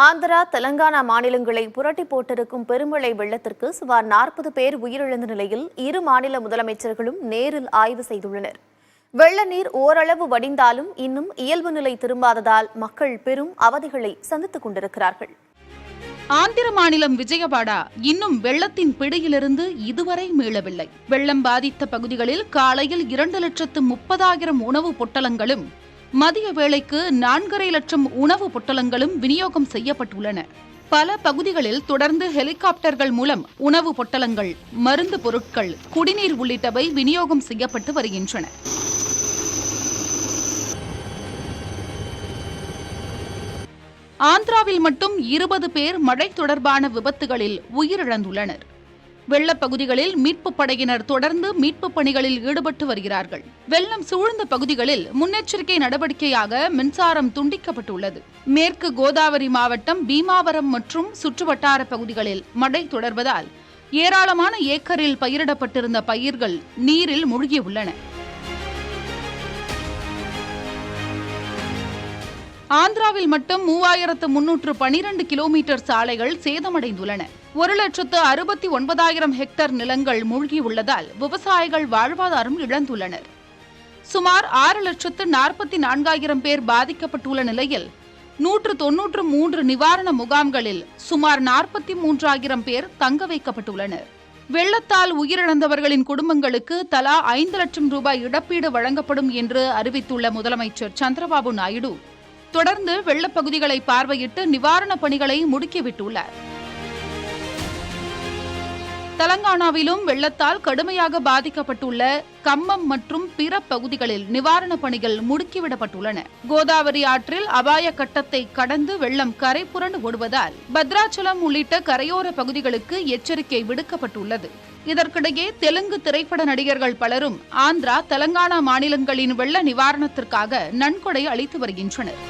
ஆந்திரா, தெலங்கானா மாநிலங்களை புரட்டி போட்டிருக்கும் பெருமழை வெள்ளத்திற்கு சுமார் 40 பேர் உயிரிழந்த நிலையில் இரு மாநில முதலமைச்சர்களும் நேரில் ஆய்வு செய்துள்ளனர். வெள்ள நீர் ஓரளவு வடிந்தாலும் இன்னும் இயல்பு நிலை திரும்பாததால் மக்கள் பெரும் அவதிகளை சந்தித்துக் கொண்டிருக்கிறார்கள். ஆந்திர மாநிலம் விஜயவாடா இன்னும் வெள்ளத்தின் பிடியிலிருந்து இதுவரை மீளவில்லை. வெள்ளம் பாதித்த பகுதிகளில் காலையில் 2,30,000 உணவு பொட்டலங்களும் மதிய வேளைக்கு 4,50,000 லட்சம் உணவு பொட்டலங்களும் விநியோகம் செய்யப்பட்டுள்ளன. பல பகுதிகளில் தொடர்ந்து ஹெலிகாப்டர்கள் மூலம் உணவு பொட்டலங்கள், மருந்து பொருட்கள், குடிநீர் உள்ளிட்டவை விநியோகம் செய்யப்பட்டு வருகின்றன. ஆந்திராவில் மட்டும் 20 பேர் மழை தொடர்பான விபத்துகளில் உயிரிழந்துள்ளனர். வெள்ளப்பகுதிகளில் மீட்புப் படையினர் தொடர்ந்து மீட்புப் பணிகளில் ஈடுபட்டு வருகிறார்கள். வெள்ளம் சூழ்ந்த பகுதிகளில் முன்னெச்சரிக்கை நடவடிக்கையாக மின்சாரம் துண்டிக்கப்பட்டுள்ளது. மேற்கு கோதாவரி மாவட்டம் பீமாவரம் மற்றும் சுற்றுவட்டார பகுதிகளில் மழை தொடர்வதால் ஏராளமான ஏக்கரில் பயிரிடப்பட்டிருந்த பயிர்கள் நீரில் மூழ்கியுள்ளன. ஆந்திராவில் மட்டும் 3,312 கிலோமீட்டர் சாலைகள் சேதமடைந்துள்ளன. 1,69,000 ஹெக்டேர் நிலங்கள் மூழ்கியுள்ளதால் விவசாயிகள் வாழ்வாதாரம் இழந்துள்ளனர். சுமார் 6,44,000 பேர் பாதிக்கப்பட்டுள்ள நிலையில் 193 நிவாரண முகாம்களில் சுமார் 43,000 பேர் தங்க வைக்கப்பட்டுள்ளனர். வெள்ளத்தால் உயிரிழந்தவர்களின் குடும்பங்களுக்கு தலா 5 லட்சம் ரூபாய் இழப்பீடு வழங்கப்படும் என்று அறிவித்துள்ள முதலமைச்சர் சந்திரபாபு நாயுடு தொடர்ந்து வெள்ளப்பகுதிகளை பார்வையிட்டு நிவாரணப் பணிகளை முடுக்கிவிட்டுள்ளார். தெலங்கானாவிலும் வெள்ளத்தால் கடுமையாக பாதிக்கப்பட்டுள்ள கம்மம் மற்றும் பிற பகுதிகளில் நிவாரணப் பணிகள் முடுக்கிவிடப்பட்டுள்ளன. கோதாவரி ஆற்றில் அபாய கட்டத்தை கடந்து வெள்ளம் கரை புரண்டு ஓடுவதால் பத்ராச்சலம் உள்ளிட்ட கரையோர பகுதிகளுக்கு எச்சரிக்கை விடுக்கப்பட்டுள்ளது. இதற்கிடையே தெலுங்கு திரைப்பட நடிகர்கள் பலரும் ஆந்திரா, தெலங்கானா மாநிலங்களின் வெள்ள நிவாரணத்திற்காக நன்கொடை அளித்து வருகின்றனர்.